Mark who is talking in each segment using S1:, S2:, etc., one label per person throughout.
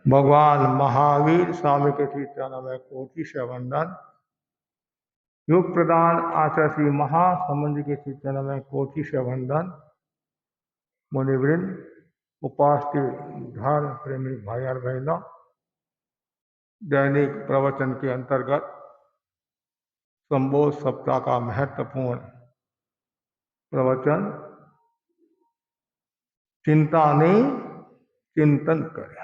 S1: भगवान महावीर स्वामी के श्री चरणों में कोटि से वंदन। योग प्रदान आचार्य श्री महासमुद्र के श्री चरणों में कोटि से वंदन। मुनिवृंद, उपास्थित धर्म प्रेमी भाई और बहनों, दैनिक प्रवचन के अंतर्गत संबोध सप्ताह का महत्वपूर्ण प्रवचन चिंता नहीं चिंतन करें।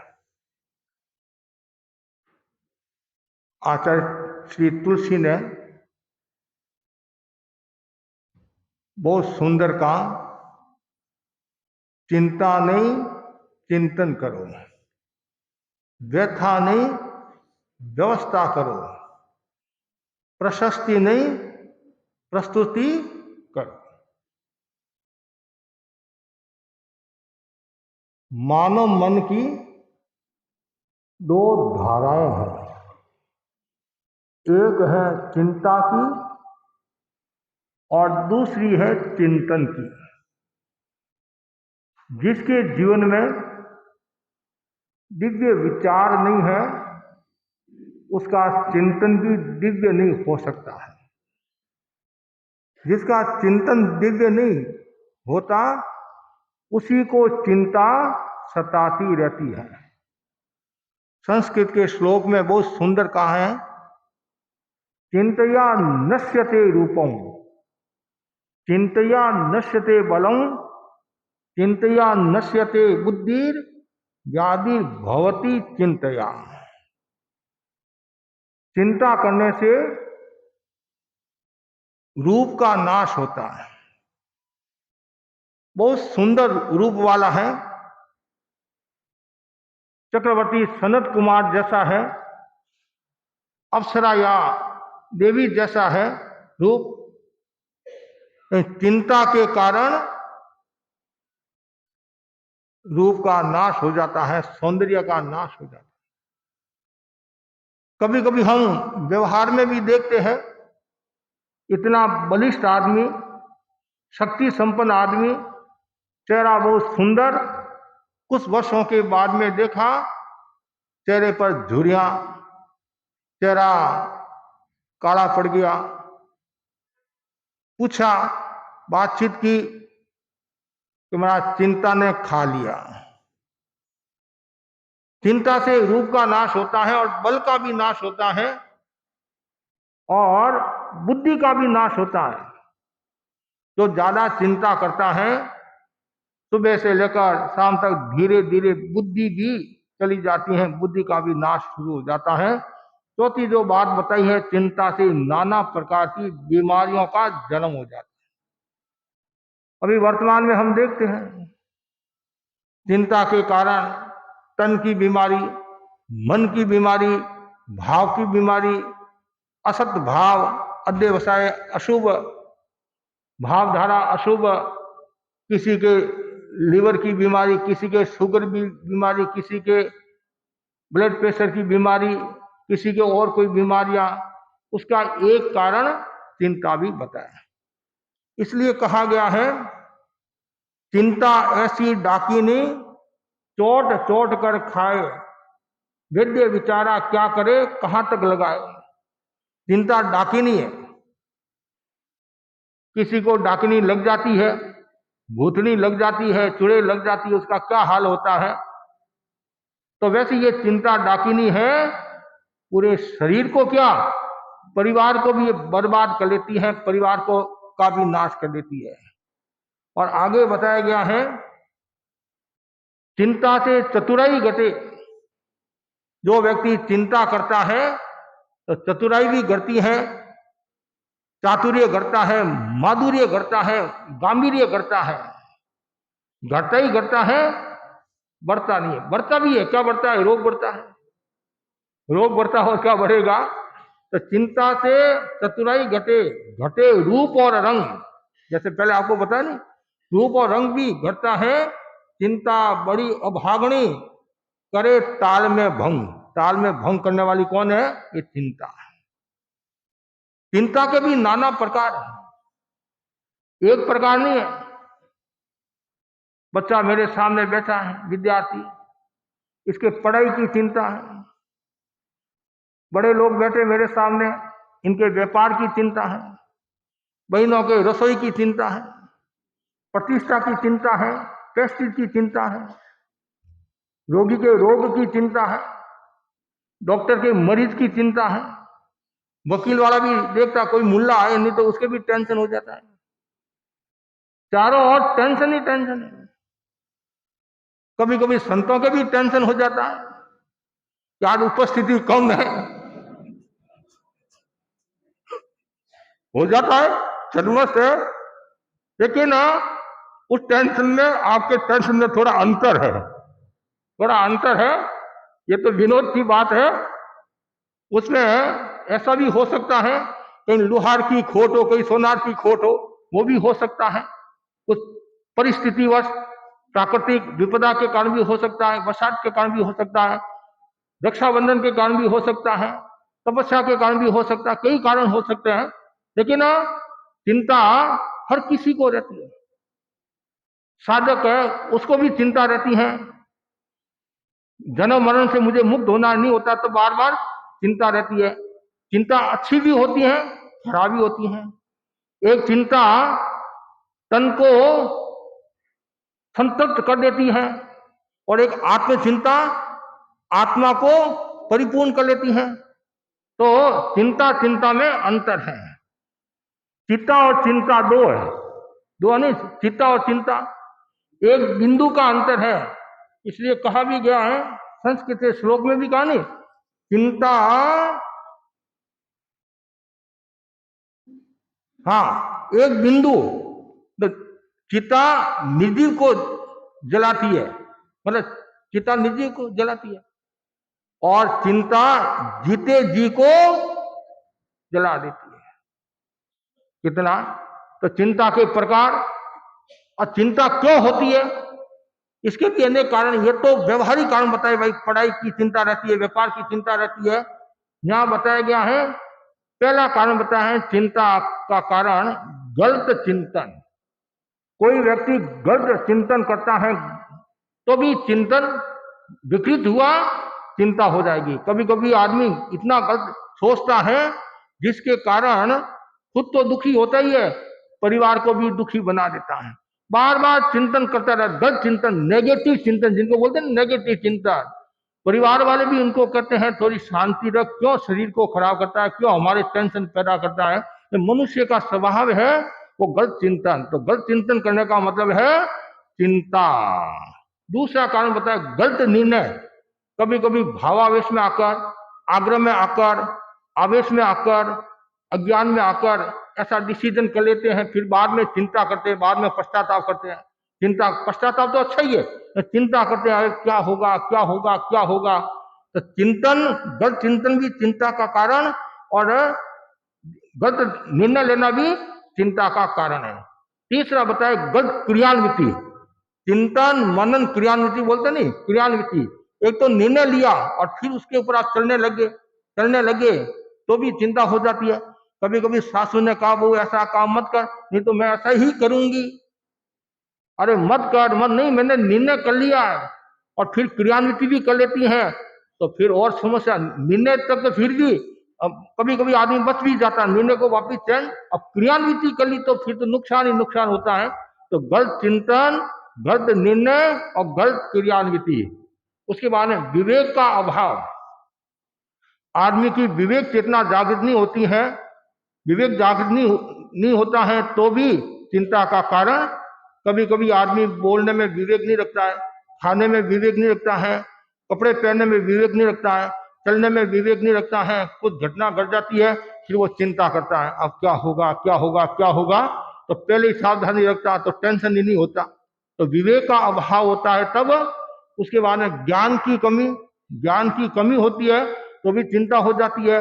S1: आचार्य श्री तुलसी ने बहुत सुंदर कहा, चिंता नहीं चिंतन करो, व्यथा नहीं व्यवस्था करो, प्रशस्ति नहीं प्रस्तुति करो। मानव मन की दो धाराएं हैं, एक है चिंता की और दूसरी है चिंतन की। जिसके जीवन में दिव्य विचार नहीं है, उसका चिंतन भी दिव्य नहीं हो सकता है। जिसका चिंतन दिव्य नहीं होता, उसी को चिंता सताती रहती है। संस्कृत के श्लोक में बहुत सुंदर कहा है, चिंतया नश्यते रूपम, चिंतया नश्यते बलम, चिंतया नश्यते बुद्धिर, व्याधि भवती चिंतया। चिंता करने से रूप का नाश होता है। बहुत सुंदर रूप वाला है, चक्रवर्ती सनत कुमार जैसा है, अप्सरा या देवी जैसा है रूप। चिंता के कारण रूप का नाश हो जाता है, सौंदर्य का नाश हो जाता है। कभी कभी हम व्यवहार में भी देखते हैं, इतना बलिष्ठ आदमी, शक्ति संपन्न आदमी, चेहरा बहुत सुंदर, कुछ वर्षों के बाद में देखा चेहरे पर झुर्रियां, चेहरा काला पड़ गया। पूछा, बातचीत की कि मेरा चिंता ने खा लिया। चिंता से रूप का नाश होता है और बल का भी नाश होता है और बुद्धि का भी नाश होता है। जो ज्यादा चिंता करता है, सुबह से लेकर शाम तक धीरे धीरे बुद्धि भी चली जाती है, बुद्धि का भी नाश शुरू हो जाता है। चौथी जो बात बताई है, चिंता से नाना प्रकार की बीमारियों का जन्म हो जाता है। अभी वर्तमान में हम देखते हैं, चिंता के कारण तन की बीमारी, मन की बीमारी, भाव की बीमारी, असत भाव, अध्यवसाय, अशुभ भावधारा, अशुभ, किसी के लिवर की बीमारी, किसी के शुगर की बीमारी, किसी के ब्लड प्रेशर की बीमारी, किसी के और कोई बीमारियां, उसका एक कारण चिंता भी बताया। इसलिए कहा गया है, चिंता ऐसी डाकिनी चोट चोट कर खाए, वैद्य विचारा क्या करे कहां तक लगाए। चिंता डाकिनी है, किसी को डाकिनी लग जाती है, भूतनी लग जाती है, चुड़ैल लग जाती है, उसका क्या हाल होता है। तो वैसे ये चिंता डाकिनी है, पूरे शरीर को क्या, परिवार को भी बर्बाद कर लेती है, परिवार को का भी नाश कर देती है। और आगे बताया गया है, चिंता से चतुराई घटे। जो व्यक्ति चिंता करता है तो चतुराई भी घटती है, चातुर्य घटता है, माधुर्य घटता है, गांभीर्य घटता है। घटता ही घटता है, बढ़ता नहीं है। बढ़ता भी है, क्या बढ़ता है? रोग बढ़ता है। रोग बढ़ता हो क्या बढ़ेगा? तो चिंता से चतुराई घटे, घटे रूप और रंग। जैसे पहले आपको बताया नहीं, रूप और रंग भी घटता है। चिंता बड़ी अभागणी करे ताल में भंग। ताल में भंग करने वाली कौन है? ये चिंता है। चिंता के भी नाना प्रकार हैं, एक प्रकार नहीं है। बच्चा मेरे सामने बैठा है, विद्यार्थी, इसके पढ़ाई की चिंता है, बड़े लोग बैठे मेरे सामने, इनके व्यापार की चिंता है, बहनों के रसोई की चिंता है, प्रतिष्ठा की चिंता है, प्रेस्टीज की चिंता है, रोगी के रोग की चिंता है, डॉक्टर के मरीज की चिंता है, वकील वाला भी देखता कोई मुल्ला आए नहीं तो उसके भी टेंशन हो जाता है। चारों ओर टेंशन ही टेंशन है। कभी कभी संतों के भी टेंशन हो जाता है कि आज उपस्थिति कम है, हो जाता है, जरूरत है, लेकिन उस टेंशन में आपके टेंशन में थोड़ा अंतर है, थोड़ा अंतर है। ये तो विनोद की बात है, उसमें ऐसा भी हो सकता है कहीं लोहार की खोट हो, कहीं सोनार की खोट हो, वो भी हो सकता है। कुछ परिस्थितिवश प्राकृतिक विपदा के कारण भी हो सकता है, बरसात के कारण भी हो सकता है, रक्षाबंधन के कारण भी हो सकता है, तपस्या के कारण भी हो सकता है, कई कारण हो सकते हैं। लेकिन चिंता हर किसी को रहती है। साधक है उसको भी चिंता रहती है, जन्म मरण से मुझे मुक्त होना नहीं होता तो बार बार चिंता रहती है। चिंता अच्छी भी होती है, खराब भी होती है। एक चिंता तन को संतप्त कर देती है और एक आत्मचिंता आत्मा को परिपूर्ण कर लेती है। तो चिंता चिंता में अंतर है। चित्ता और चिंता दो है, दो नहीं, चित्ता और चिंता एक बिंदु का अंतर है। इसलिए कहा भी गया है, संस्कृत के श्लोक में भी कहा नहीं, चिंता, हाँ, एक बिंदु। तो चिता निर्जीव को जलाती है, मतलब चिता निर्जीव को जलाती है, और चिंता जीते जी को जला देती है। कितना? तो चिंता के प्रकार और चिंता क्यों होती है, इसके भी अनेक कारण। ये तो व्यवहारिक कारण बताए, भाई पढ़ाई की चिंता रहती है, व्यापार की चिंता रहती है। यहां बताया गया है, पहला कारण बताया है चिंता का कारण गलत चिंतन। कोई व्यक्ति गलत चिंतन करता है तो भी चिंतन विकृत हुआ, चिंता हो जाएगी। कभी कभी आदमी इतना गलत सोचता है जिसके कारण खुद तो दुखी होता ही है, परिवार को भी दुखी बना देता है। बार बार चिंतन करता रहे, गलत चिंतन, नेगेटिव चिंतन, जिनको बोलते हैं नेगेटिव चिंतन। परिवार वाले भी उनको कहते हैं थोड़ी शांति रख, क्यों शरीर को खराब करता है, क्यों हमारे टेंशन पैदा करता है। तो मनुष्य का स्वभाव है वो गलत चिंतन। तो गलत चिंतन करने का मतलब है चिंता। दूसरा कारण बताया गलत निर्णय। कभी कभी भावावेश में आकर, आग्रह में आकर, आवेश में आकर, अज्ञान में आकर ऐसा डिसीजन कर लेते हैं, फिर बाद में चिंता करते हैं, बाद में पश्चाताप करते हैं। चिंता, पश्चाताप तो अच्छा ही है, तो चिंता करते हैं क्या होगा क्या होगा क्या होगा। तो चिंतन, गलत चिंतन भी चिंता का कारण, और गलत निर्णय लेना भी चिंता का कारण है। तीसरा बताया गलत क्रियान्विति। चिंतन मनन क्रियान्विति बोलते नहीं, क्रियान्विति। एक तो निर्णय लिया और फिर उसके ऊपर आप चलने लगे तो भी चिंता हो जाती है। कभी कभी सासू ने कहा बहू ऐसा काम मत कर, नहीं तो मैं ऐसा ही करूंगी। अरे मत कर, मत नहीं, मैंने निर्णय कर लिया है, और फिर क्रियान्विति भी कर लेती हैं तो फिर और समस्या। निर्णय तक तो फिर भी कभी कभी आदमी बच भी जाता है, निर्णय को वापिस चेंज, अब क्रियान्विति कर ली तो फिर तो नुकसान ही नुकसान होता है। तो गलत चिंतन, गलत निर्णय और गलत क्रियान्विति। उसके बाद में विवेक का अभाव। आदमी की विवेक चेतना जागृत नहीं होती है, विवेक जागृत नहीं होता है तो भी चिंता का कारण। कभी कभी आदमी बोलने में विवेक नहीं रखता है, खाने में विवेक नहीं रखता है, कपड़े पहनने में विवेक नहीं रखता है, चलने में विवेक नहीं रखता है। कुछ घटना घट जाती है, फिर वो चिंता करता है अब क्या होगा क्या होगा क्या होगा। तो पहले ही सावधानी रखता है तो टेंशन ही नहीं होता। तो विवेक का अभाव होता है तब। उसके बाद में ज्ञान की कमी होती है तो भी चिंता हो जाती है।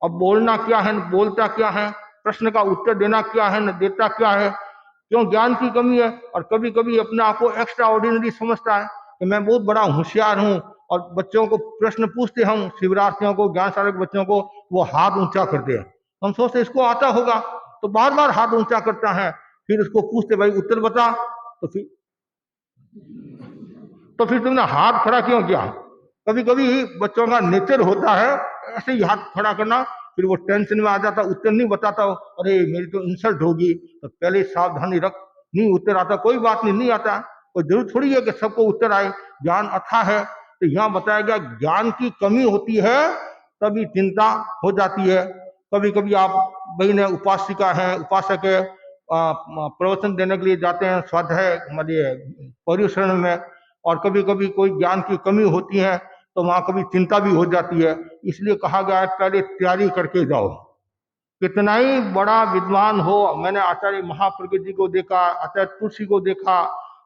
S1: अब बोलना क्या है, बोलता क्या है, प्रश्न का उत्तर देना क्या है, न देता क्या है, क्यों? ज्ञान की कमी है। और कभी कभी अपने आप को एक्स्ट्रा ऑर्डिनरी समझता है कि मैं बहुत बड़ा होशियार हूँ, और बच्चों को प्रश्न पूछते हम, शिवरात्रियों को, ज्ञानसाधक बच्चों को, वो हाथ ऊंचा करते हैं। हम सोचते इसको आता होगा, तो बार बार हाथ ऊंचा करता है। फिर उसको पूछते भाई उत्तर बता, तो फिर तुमने हाथ खड़ा क्यों किया? कभी कभी बच्चों का नेचर होता है ऐसे ही हाथ खड़ा करना, फिर वो टेंशन में आ जाता, उत्तर नहीं बताता हो, अरे मेरी तो इंसल्ट होगी, तो पहले सावधानी रख, नहीं उत्तर आता कोई बात नहीं, नहीं आता कोई जरूर थोड़ी है कि सबको उत्तर आए, ज्ञान अथा है। तो यहाँ बताया गया ज्ञान की कमी होती है तभी चिंता हो जाती है। कभी कभी आप बहने उपासिका है, उपासक है, प्रवचन देने के लिए जाते हैं स्वाध्याय पर्युषण में, और कभी कभी कोई ज्ञान की कमी होती है तो वहां कभी चिंता भी हो जाती है। इसलिए कहा गया है पहले तैयारी करके जाओ। कितना ही बड़ा विद्वान हो, मैंने आचार्य महाप्रज्ञ जी को देखा, आचार्य तुलसी को देखा,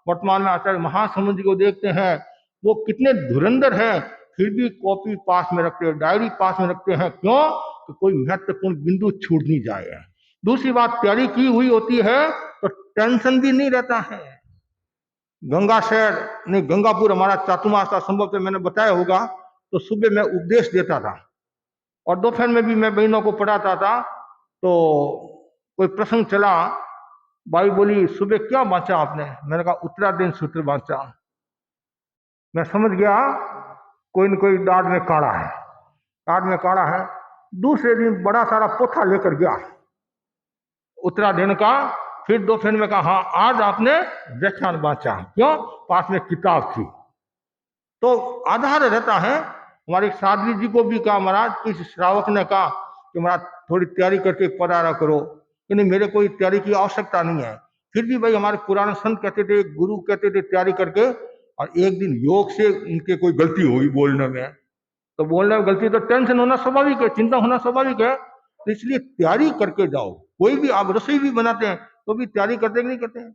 S1: वर्तमान में आचार्य महासमुद्र जी को देखते हैं, वो कितने धुरंधर हैं, फिर भी कॉपी पास में रखते हैं, डायरी पास में रखते हैं। क्यों? तो कोई महत्वपूर्ण बिंदु छूट नहीं जाए। दूसरी बात, तैयारी की हुई होती है तो टेंशन भी नहीं रहता है। गंगा शहर नहीं, गंगापुर हमारा चातुर्मास था, संभवतः मैंने बताया होगा। तो सुबह मैं उपदेश देता था और दोपहर में भी मैं बहनों को पढ़ाता था। तो कोई प्रसंग चला, भाई बोली सुबह क्या बांचा आपने? मैंने कहा उत्तराधीन सूत्र बांचा। मैं समझ गया कोई न कोई दाढ़ में काढ़ा है, दाढ़ में काढ़ा है। दूसरे दिन बड़ा सारा पोथा लेकर गया उत्तराधीन का। फिर दोपहर में कहा हाँ आज आपने व्याख्यान बांचा। क्यों? पास में किताब थी। तो आधार रहता है। हमारे साध्वी जी को भी कहा महाराज, किसी श्रावक ने कहा कि महाराज थोड़ी तैयारी करके पधारा करो, कि नहीं मेरे कोई तैयारी की आवश्यकता नहीं है। फिर भी भाई हमारे पुराने संत कहते थे, गुरु कहते थे तैयारी करके। और एक दिन योग से उनके कोई गलती हुई बोलने में, तो बोलने में गलती तो टेंशन होना स्वाभाविक है, चिंता होना स्वाभाविक है। तो इसलिए तैयारी करके जाओ। कोई भी आप रसोई भी बनाते हैं तो भी तैयारी करते कि नहीं करते हैं?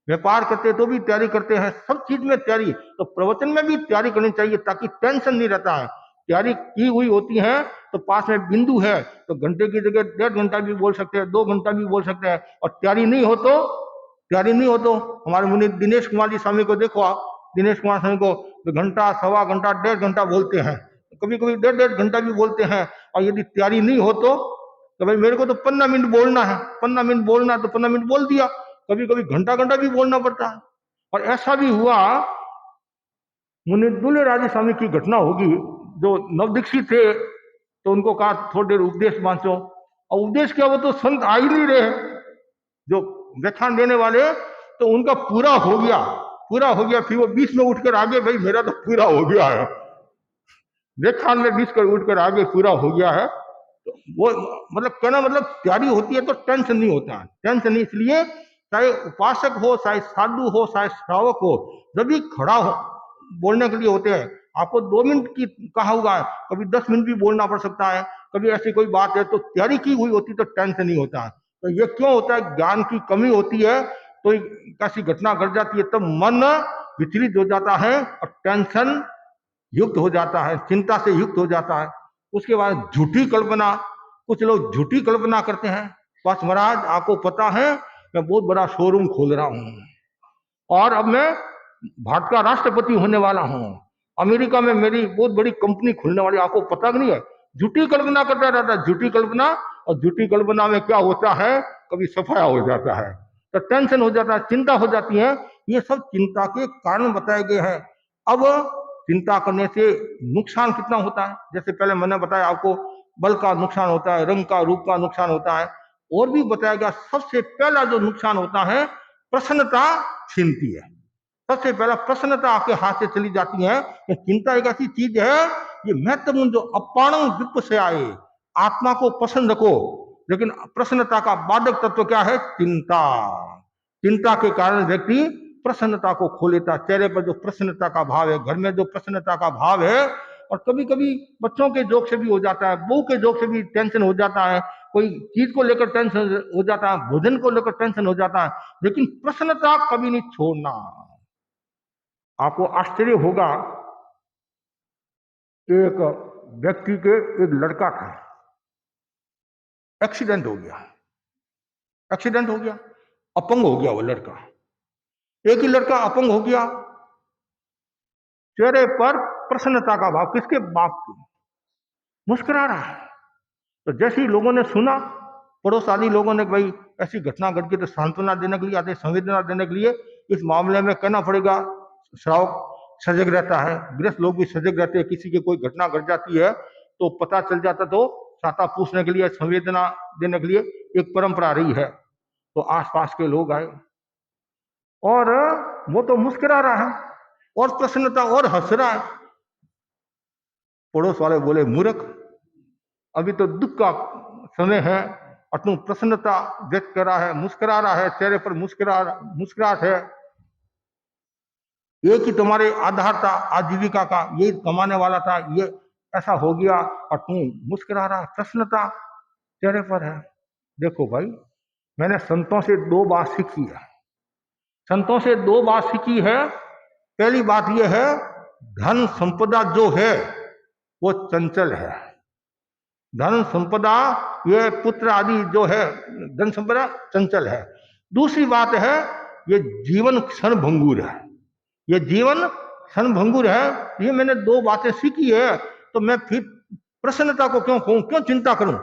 S1: व्यापार करते हैं तो भी तैयारी करते हैं, सब चीज में तैयारी। तो प्रवचन में भी तैयारी करनी चाहिए ताकि टेंशन नहीं रहता है। तैयारी की हुई होती है तो पास में बिंदु है तो घंटे की जगह 1.5 घंटा भी बोल सकते हैं, 2 घंटा भी बोल सकते हैं। और तैयारी नहीं हो तो हमारे मुनि दिनेश कुमार जी स्वामी को देखो आप, दिनेश कुमार स्वामी को तो घंटा, सवा घंटा, 1.5 घंटा बोलते हैं, कभी कभी 1.5 घंटा भी बोलते हैं। और यदि तैयारी नहीं हो तो भाई मेरे को तो 15 मिनट बोलना है, 15 मिनट बोलना है तो 15 मिनट बोल दिया। कभी कभी घंटा घंटा भी बोलना पड़ता है। और ऐसा भी हुआ, मुनि दूल्हे राजे स्वामी की घटना होगी, जो नवदीक्षित थे तो उनको कहा थोड़ी देर उपदेश बांचो। और उपदेश क्या, वो तो संत आ ही नहीं रहे जो व्याख्यान देने वाले, तो उनका पूरा हो गया, पूरा हो गया। फिर वो 20 में उठकर आगे, भाई मेरा तो पूरा हो गया है, व्याख्यान में 20 कर उठकर आगे पूरा हो गया है। तो वो मतलब कहना मतलब तैयारी होती है तो टेंशन नहीं होता है, टेंशन नहीं। इसलिए चाहे उपासक हो, चाहे साधु हो, चाहे श्रावक हो, जब भी खड़ा हो बोलने के लिए होते हैं, आपको 2 मिनट की कहा हुआ है, कभी 10 मिनट भी बोलना पड़ सकता है। कभी ऐसी कोई बात है तो तैयारी की हुई होती तो टेंशन नहीं होता है। तो ये क्यों होता है? ज्ञान की कमी होती है तो कैसी घटना घट जाती है, तब मन विचलित हो जाता है और टेंशन युक्त हो जाता है, चिंता से युक्त हो जाता है। उसके बाद झूठी कल्पना, कुछ लोग झूठी कल्पना करते हैं, बस महाराज आपको पता है मैं बहुत बड़ा शोरूम खोल रहा हूं और अब मैं भारत का राष्ट्रपति होने वाला हूं, अमेरिका में मेरी बहुत बड़ी कंपनी खुलने वाली, आपको पता नहीं है। झूठी कल्पना करता रहता है, झूठी कल्पना। और झूठी कल्पना में क्या होता है, कभी सफाया हो जाता है, तो टेंशन हो जाता है, चिंता हो जाती है। ये सब चिंता के कारण बताए गए हैं। अब चिंता करने से नुकसान कितना होता है, जैसे पहले मैंने बताया आपको, बल का नुकसान होता है, रंग का, रूप का नुकसान होता है। और भी बताया गया, सबसे पहला जो नुकसान होता है, प्रसन्नता छीनती है। सबसे पहला प्रसन्नता आपके हाथ से चली जाती है। कि चिंता एक ऐसी चीज है, ये महत्वपूर्ण जो अपाणंग विप से आए, आत्मा को पसंद रखो। लेकिन प्रसन्नता का बाधक तत्व क्या है? चिंता। चिंता के कारण व्यक्ति प्रसन्नता को खो लेता। चेहरे पर जो प्रसन्नता का भाव है, घर में जो प्रसन्नता का भाव है, और कभी कभी बच्चों के जोक से भी हो जाता है, बहू के जोक से भी टेंशन हो जाता है, कोई चीज को लेकर टेंशन हो जाता है, भोजन को लेकर टेंशन हो जाता है, लेकिन प्रसन्नता कभी नहीं छोड़ना। आपको आश्चर्य होगा, एक व्यक्ति के एक लड़का था, एक्सीडेंट हो गया, एक्सीडेंट हो गया, अपंग हो गया वो लड़का। एक ही लड़का अपंग हो गया, चेहरे पर प्रसन्नता का भाव, किसके? बाप की, मुस्कुरा रहा है। तो जैसे ही लोगों ने सुना, पड़ोस आदि लोगों ने, भाई ऐसी घटना घट गई, तो सांत्वना देने के लिए आते, संवेदना देने के लिए इस मामले में कहना पड़ेगा, श्रावक सजग रहता है, गृहस्थ लोग भी सजग रहते हैं। किसी की कोई घटना घट जाती है तो पता चल जाता, तो छाता पूछने के लिए, संवेदना देने के लिए एक परंपरा रही है। तो आसपास के लोग आए और वो तो मुस्कुरा रहा है और प्रसन्नता और हंस रहा है। पड़ोस वाले बोले, मूर्ख, अभी तो दुख का समय है और तुम प्रसन्नता व्यक्त कर रहा है, मुस्कुरा रहा है, चेहरे पर मुस्कुराहट है। एक ही तुम्हारे आधार था आजीविका का, ये कमाने वाला था, ये ऐसा हो गया और तुम मुस्कुरा रहा, प्रसन्नता चेहरे पर है। देखो भाई, मैंने संतों से 2 बात सीखी है। संतों से 2 बात सीखी है। पहली बात यह है, धन संपदा जो है वो चंचल है। धन संपदा, ये पुत्र आदि जो है, धन संपदा चंचल है। दूसरी बात है, ये जीवन क्षणभंगुर है। ये जीवन क्षणभंगुर है। ये मैंने 2 बातें सीखी है, तो मैं फिर प्रसन्नता को क्यों कहूं, क्यों चिंता करूं।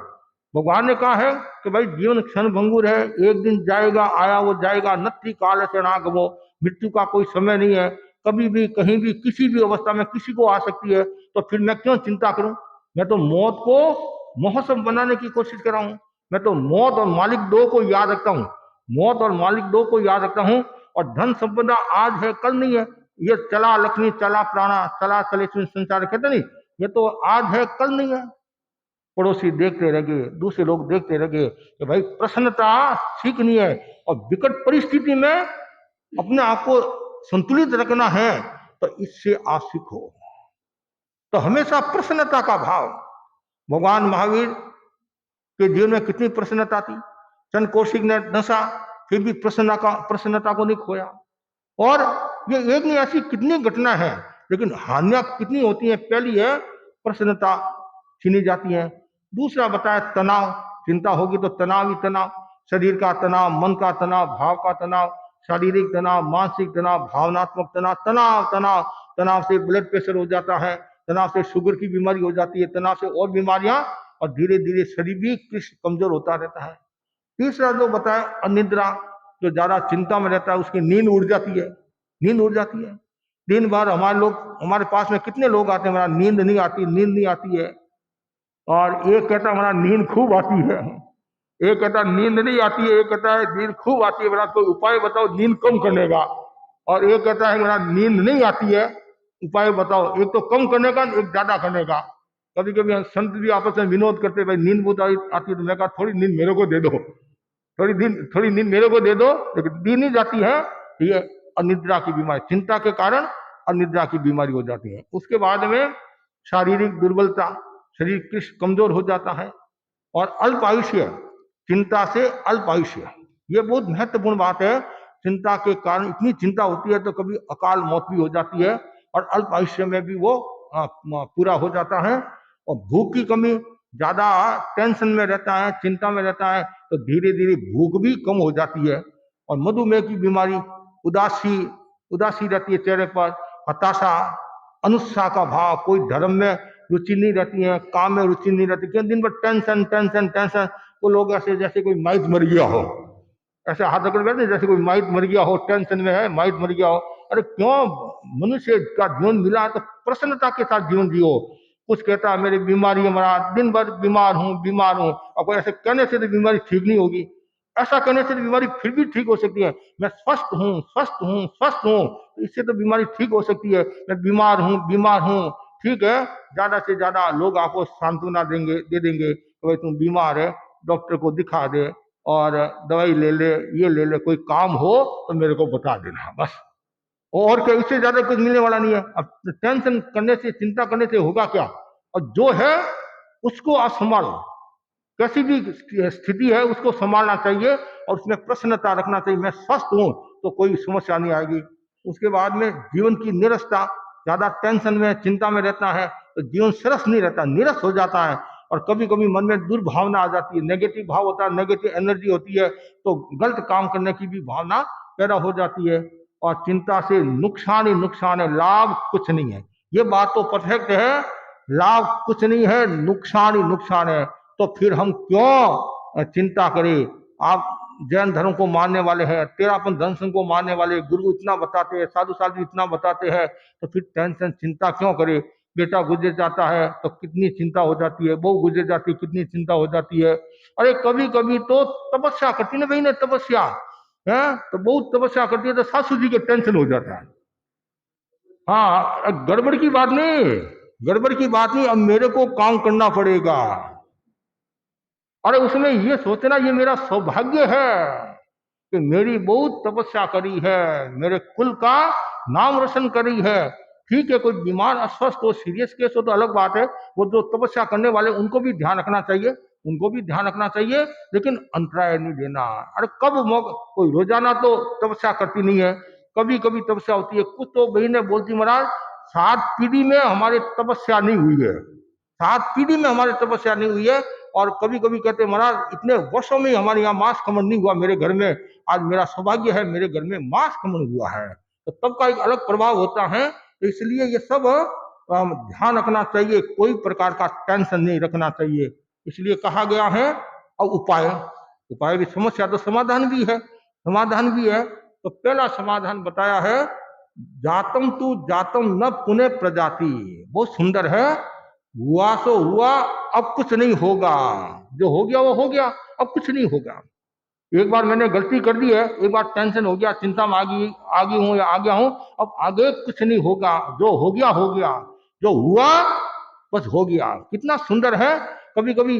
S1: भगवान ने कहा है कि भाई जीवन क्षणभंगुर है, एक दिन जाएगा, आया वो जाएगा, नत्थी काल शरणागमो, मृत्यु का कोई समय नहीं है, कभी भी कहीं भी किसी भी अवस्था में किसी को आ सकती है। तो फिर मैं क्यों चिंता करूं। मैं तो मौत को महोत्सव बनाने की कोशिश कर रहा हूं। मैं तो मौत और मालिक 2 को याद रखता हूं। मौत और मालिक 2 को याद रखता हूं। और धन संपदा आज है, कल नहीं है। ये चला लक्ष्मी, चला प्राणा, चला चले संसार, कहते नहीं, ये तो आज है, कल नहीं है। पड़ोसी देखते रह गए, दूसरे लोग देखते रह गए कि भाई प्रसन्नता सीखनी है और विकट परिस्थिति में अपने आप को संतुलित रखना है, तो इससे आप सीखो। तो हमेशा प्रसन्नता का भाव। भगवान महावीर के जीवन में कितनी प्रसन्नता थी। चंद कौशिक ने नशा, फिर भी प्रसन्नता को नहीं खोया। और ये एक नहीं, ऐसी कितनी घटना है, लेकिन हानियां कितनी होती हैं। पहली है, प्रसन्नता छीनी जाती है। दूसरा बताया तनाव, चिंता होगी तो तनाव ही तनाव, शरीर का तनाव, मन का तनाव, भाव का तनाव, शारीरिक तनाव, मानसिक तनाव, भावनात्मक तनाव, तनाव तनाव तनाव से ब्लड प्रेशर हो जाता है, तनाव से शुगर की बीमारी हो जाती है, तनाव से और बीमारियां, और धीरे धीरे शरीर भी कमजोर होता रहता है। तीसरा जो बताया अनिद्रा, जो ज्यादा चिंता में रहता है उसकी नींद उड़ जाती है। नींद उड़ जाती है। दिन भर हमारे पास में कितने लोग आते हैं, हमारा नींद नहीं आती, नींद नहीं आती है। और एक कहता है हमारा नींद खूब आती है, एक कहता है नींद नहीं आती है, एक कहता है नींद खूब आती है, मेरा कोई उपाय बताओ नींद कम करने का। और एक कहता है मेरा नींद नहीं आती है, उपाय बताओ, एक तो कम करने का, एक ज्यादा करने का। कभी कभी संत भी आपस में विनोद करते, भाई नींद बहुत आती है, तो मैं कहा थोड़ी नींद मेरे को दे दो, थोड़ी नींद मेरे को दे दो, लेकिन दी नहीं जाती है। ये अनिद्रा की बीमारी, चिंता के कारण अनिद्रा की बीमारी हो जाती है। उसके बाद में शारीरिक दुर्बलता, शरीर कृष्ण कमजोर हो जाता है। और अल्प आयुष्य, चिंता से अल्प आयुष्य, ये बहुत महत्वपूर्ण बात है। चिंता के कारण इतनी चिंता होती है तो कभी अकाल मौत भी हो जाती है, और अल्प आयुष्य में भी वो पूरा हो जाता है। और भूख की कमी, ज्यादा टेंशन में रहता है, चिंता में रहता है, तो धीरे धीरे भूख भी कम हो जाती है। और मधुमेह की बीमारी, उदासी रहती है चेहरे पर, हताशा, अनुत्साह का भाव, कोई धर्म में रुचि नहीं रहती है, काम में रुचि नहीं रहती, क्यों दिन भर टेंशन टेंशन टेंशन। वो लोग ऐसे जैसे कोई माइट मर गया हो, ऐसे हाथ पकड़ बैठे जैसे कोई माइट मर गया हो, टेंशन में है, माइट मर गया हो। अरे क्यों, मनुष्य का जीवन मिला है तो प्रसन्नता के साथ जीवन जियो। कुछ कहता है मेरी बीमारी है, मेरा दिन भर बीमार हूँ, और कोई ऐसे कहने से तो बीमारी ठीक नहीं होगी, ऐसा करने से तो बीमारी फिर भी ठीक हो सकती है। मैं स्वस्थ हूँ, इससे तो बीमारी ठीक हो सकती है। मैं बीमार हूँ, ठीक है, ज्यादा से ज्यादा लोग आपको सांत्वना दे देंगे कि भाई तुम बीमार है, डॉक्टर को दिखा दे और दवाई ले ले, ये ले ले, कोई काम हो तो मेरे को बता देना बस। और क्या, इससे ज्यादा कुछ मिलने वाला नहीं है। अब टेंशन करने से, चिंता करने से होगा क्या। और जो है उसको आप संभालो, कैसी भी स्थिति है उसको संभालना चाहिए और उसमें प्रसन्नता रखना चाहिए। मैं स्वस्थ हूं तो कोई समस्या नहीं आएगी। उसके बाद में जीवन की निरसता, ज्यादा टेंशन में, चिंता में रहता है तो जीवन सरस नहीं रहता, निरस हो जाता है। और कभी कभी मन में दुर्भावना आ जाती है, नेगेटिव भाव होता है, नेगेटिव एनर्जी होती है, तो गलत काम करने की भी भावना पैदा हो जाती है। और चिंता से नुकसान ही नुकसान है, लाभ कुछ नहीं है। ये बात तो परफेक्ट है, लाभ कुछ नहीं है, नुकसान ही नुकसान है। तो फिर हम क्यों चिंता करें। आप जैन धर्म को मानने वाले हैं, तेरापन दर्शन को मानने वाले, गुरु इतना बताते हैं, साधु साधु इतना बताते हैं, तो फिर टेंशन चिंता क्यों करे? बेटा गुजर जाता है तो कितनी चिंता हो जाती है, बहू गुजर जाती है कितनी चिंता हो जाती है। अरे कभी कभी तो तपस्या करती ना भाई ने, तपस्या है तो बहुत तपस्या करती है तो सासू जी के टेंशन हो जाता है। हाँ गड़बड़ की बात नहीं, गड़बड़ की बात नहीं, अब मेरे को काम करना पड़ेगा। अरे उसमें ये सोचना ये मेरा सौभाग्य है कि मेरी बहुत तपस्या करी है, मेरे कुल का नाम रोशन करी है। ठीक है, कोई बीमार अस्वस्थ हो, सीरियस केस हो तो अलग बात है, वो जो तपस्या करने वाले उनको भी ध्यान रखना चाहिए, उनको भी ध्यान रखना चाहिए, लेकिन अंतराय नहीं देना। अरे कब मौका, कोई रोजाना तो तपस्या करती नहीं है, कभी कभी तपस्या होती है। कुछ तो बहनें बोलती महाराज 7 पीढ़ी में हमारी तपस्या नहीं हुई है, 7 पीढ़ी में हमारी तपस्या नहीं हुई है। और कभी कभी कहते महाराज इतने वर्षों में हमारे यहाँ मांस खमन नहीं हुआ मेरे घर में, आज मेरा सौभाग्य है मेरे घर में मांस खमन हुआ है। तो तब का एक अलग प्रभाव होता है। तो इसलिए ये सब ध्यान रखना चाहिए, कोई प्रकार का टेंशन नहीं रखना चाहिए। इसलिए कहा गया है। और उपाय, उपाय भी, समस्या तो समाधान भी है, समाधान भी है। तो पहला समाधान बताया है, जातम तू जातम न पुनः प्रजाति। बहुत सुंदर है। हुआ सो हुआ, अब कुछ नहीं होगा, जो हो गया वो हो गया, अब कुछ नहीं होगा। एक बार मैंने गलती कर दी है, एक बार टेंशन हो गया, चिंता में आगे हूं या आ गया हूं, अब आगे कुछ नहीं होगा, जो हो गया हो गया, जो हुआ बस हो गया। कितना सुंदर है। कभी कभी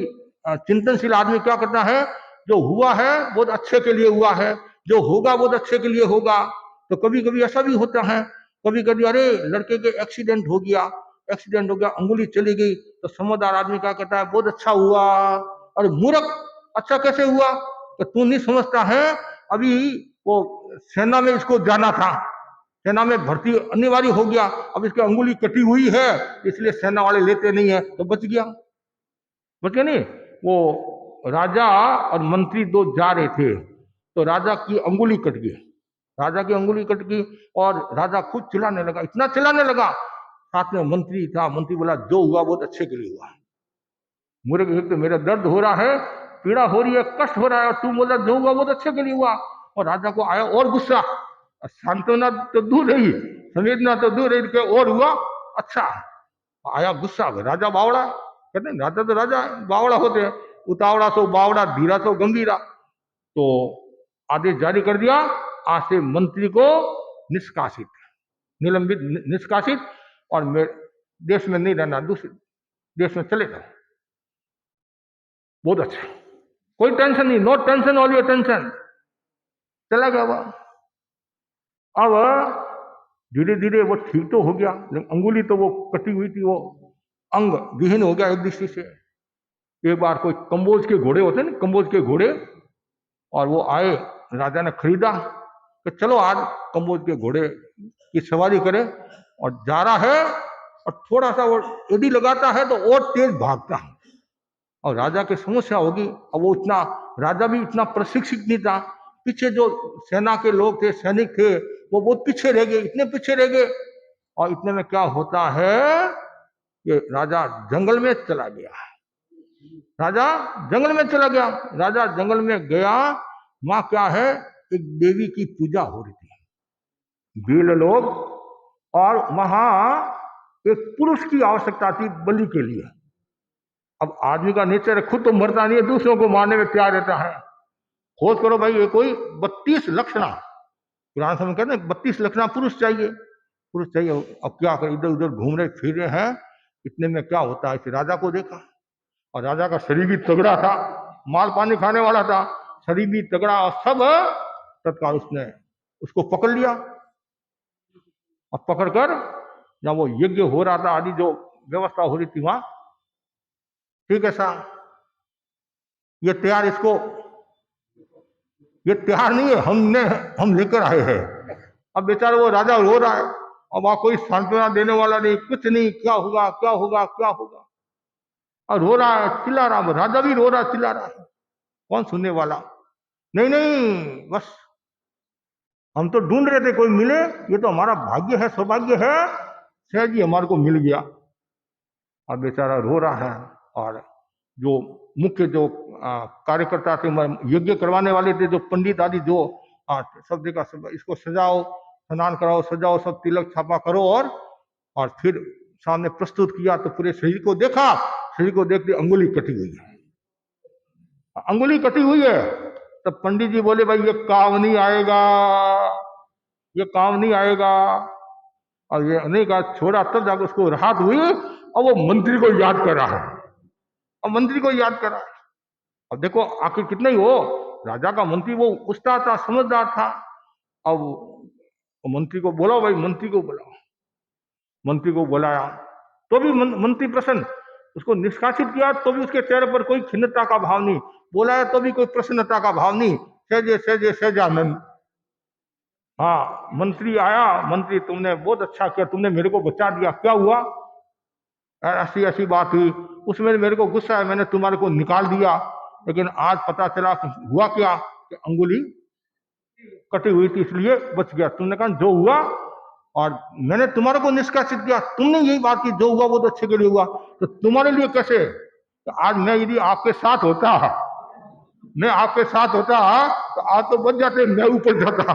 S1: चिंतनशील आदमी क्या करता है, जो हुआ है बहुत अच्छे के लिए हुआ है, जो होगा बहुत अच्छे के लिए होगा। तो कभी कभी ऐसा भी होता है, कभी कभी अरे लड़के के एक्सीडेंट हो गया, एक्सीडेंट हो गया, अंगुली चली गई, तो समझदार आदमी क्या कहता है, बहुत अच्छा हुआ। अरे मूर्ख, अच्छा कैसे हुआ? तो तू नहीं समझता है, अभी वो सेना में इसको जाना था, सेना में भर्ती अनिवार्य हो गया, अब इसकी अंगुली कटी हुई है इसलिए सेना वाले लेते नहीं है, तो बच गया, बच गया नहीं। वो राजा और मंत्री दो जा रहे थे, तो राजा की अंगुली कट गई, राजा की अंगुली कट गई, और राजा खुद चिल्लाने लगा, इतना चिल्लाने लगा, साथ में मंत्री था, मंत्री बोला जो हुआ बहुत अच्छे के लिए हुआ। मुझे एक तो मेरा दर्द हो रहा है, पीड़ा हो रही है, कष्ट हो रहा है, और तू बोला जो हुआ बहुत अच्छे के लिए हुआ। और राजा को आया और गुस्सा, सांत्वना तो दूर रही, संवेदना तो दूर रही कि और हुआ अच्छा, आया गुस्सा। राजा बावड़ा, कहते हैं राजा तो राजा बावड़ा होते हैं, उतावड़ा तो बावड़ा, धीरा तो गंभीरा। तो आदेश जारी कर दिया, आज से मंत्री को निष्कासित, निलंबित, निष्कासित, और देश में नहीं रहना, दूसरे देश में चले जाओ। बहुत अच्छा, कोई टेंशन नहीं, no tension all your tension, चला गया वो। अब धीरे धीरे वो ठीक तो हो गया, लेकिन अंगुली तो वो कटी हुई थी, वो अंग विहीन हो गया एक दृष्टि से। एक बार कोई कंबोज के घोड़े होते हैं ना, कंबोज के घोड़े, और वो आए, राजा ने खरीदा कि चलो आज कंबोज के घोड़े की सवारी करें, और जा रहा है, और थोड़ा सा वो एडी लगाता है तो और तेज भागता है, और राजा की समस्या होगी। अब वो इतना, राजा भी इतना प्रशिक्षित नहीं था, पीछे जो सेना के लोग थे, सैनिक थे, वो बहुत पीछे रह गए, इतने पीछे रह गए। और इतने में क्या होता है कि राजा जंगल में चला गया, राजा जंगल में चला गया। राजा जंगल में गया, वहां क्या है, एक देवी की पूजा हो रही थी, भील लोग, और वहां एक पुरुष की आवश्यकता थी बलि के लिए। अब आदमी का नेचर खुद तो मरता नहीं है, दूसरों को मारने में तैयार रहता है। खोज करो भाई, ये कोई 32 लक्षणा, पुराने समय कहते हैं 32 लक्षणा पुरुष चाहिए, पुरुष चाहिए। अब क्या कर, इधर उधर घूम रहे फिर रहे हैं। इतने में क्या होता है, राजा को देखा, और राजा का शरीर भी तगड़ा था, माल पानी खाने वाला था, शरीर भी तगड़ा, और सब तत्काल उसने उसको पकड़ लिया। अब पकड़कर जब वो यज्ञ हो रहा था, आदि जो व्यवस्था हो रही थी वहां, ठीक है साहब, ये तैयार, इसको, ये तैयार नहीं है, हम लेकर आए हैं। अब बेचारा वो राजा रो रहा है, और वहां कोई सांत्वना देने वाला नहीं, कुछ नहीं, क्या होगा क्या होगा क्या होगा, और रो रहा है, चिल्ला रहा है, राजा भी रो रहा है, चिल्ला रहा है, कौन सुनने वाला? नहीं नहीं, बस हम तो ढूंढ रहे थे कोई मिले, ये तो हमारा भाग्य है, सौभाग्य है, शायद जी हमारे को मिल गया। अब बेचारा रो रहा है, और जो मुख्य जो कार्यकर्ता थे, यज्ञ करवाने वाले थे, जो पंडित आदि, जो सब देखा, सब इसको सजाओ, स्नान कराओ, सजाओ, सब तिलक छापा करो, और फिर सामने प्रस्तुत किया तो पूरे शरीर को देखा, शरीर को देखते अंगुली कटी हुई है, अंगुली कटी हुई है। तब पंडित जी बोले भाई ये काम नहीं आएगा, ये काम नहीं आएगा। और ये नहीं कहा, छोड़ा, तब जाकर उसको राहत हुई और वो मंत्री को याद कर रहा है, और मंत्री को याद कर रहा है। अब देखो आखिर कितना ही हो, राजा का मंत्री वो उस्ताद था, समझदार था। अब मंत्री को बोला, भाई मंत्री को बोला, मंत्री को बुलाया तो भी मंत्री प्रसन्न, उसको निष्कासित किया तो भी उसके चेहरे पर कोई खिन्नता का भाव नहीं, बोलाया तो भी कोई प्रसन्नता का भाव नहीं, सहजे सहजे सहजानंद। हाँ, मंत्री आया, मंत्री तुमने बहुत अच्छा किया, तुमने मेरे को बचा दिया, क्या हुआ, ऐसी ऐसी बात हुई, उसमें मेरे को गुस्सा है, मैंने तुम्हारे को निकाल दिया, लेकिन आज पता चला कि हुआ क्या, कि अंगुली कटी हुई थी इसलिए बच गया। तुमने कहा जो हुआ, और मैंने तुम्हारे को निष्कासित किया, तुमने यही बात की, जो हुआ वो तो अच्छे के लिए हुआ, तो तुम्हारे लिए कैसे, तो आज मैं यदि आपके साथ होता, मैं आपके साथ होता तो आज तो बच जाते, मैं ऊपर जाता।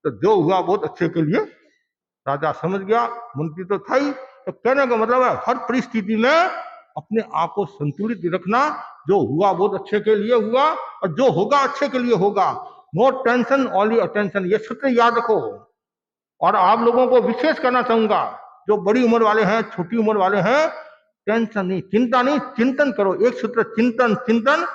S1: तो जो हुआ बहुत अच्छे के लिए, राजा समझ गया, मंत्री तो था ही। तो कहने का मतलब है हर परिस्थिति में अपने आप को संतुलित रखना, जो हुआ बहुत अच्छे के लिए हुआ, और जो होगा अच्छे के लिए होगा। नो टेंशन ओनली अटेंशन, ये सूत्र याद रखो। और आप लोगों को विशेष करना चाहूंगा, जो बड़ी उम्र वाले हैं, छोटी उम्र वाले हैं, टेंशन नहीं, चिंता नहीं, चिंतन करो। एक सूत्र, चिंतन, चिंतन।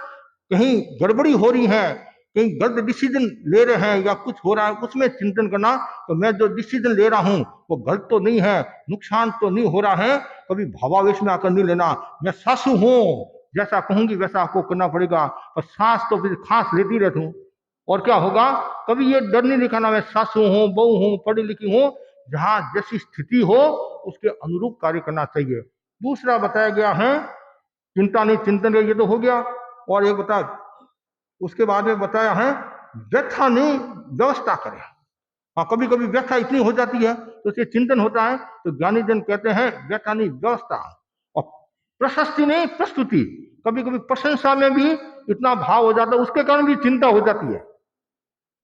S1: कहीं गड़बड़ी हो रही है, कहीं गलत डिसीजन ले रहे हैं या कुछ हो रहा है, उसमें चिंतन करना, तो मैं जो डिसीजन ले रहा हूं वो गलत तो नहीं है, नुकसान तो नहीं हो रहा है। कभी भावावेश में आकर नहीं लेना, मैं सासू हूं, जैसा कहूंगी वैसा आपको करना पड़ेगा, और सास तो फिर खास लेती रहती हूँ, और क्या होगा, कभी ये डर नहीं दिखाना मैं सासू हूं, बहू हूं, पढ़ी लिखी हूं। जहां जैसी स्थिति हो उसके अनुरूप कार्य करना चाहिए। दूसरा बताया गया है चिंता नहीं, चिंतन, ये तो हो गया। और एक बता, उसके बाद में बताया है व्यथा नहीं, व्यवस्था करें। हाँ, कभी कभी व्यथा इतनी हो जाती है तो उसके चिंतन होता है, तो ज्ञानी जन कहते हैं व्यथा नहीं, व्यवस्था। और प्रशस्ति नहीं, प्रस्तुति। कभी कभी प्रशंसा में भी इतना भाव हो जाता है, उसके कारण भी चिंता हो जाती है।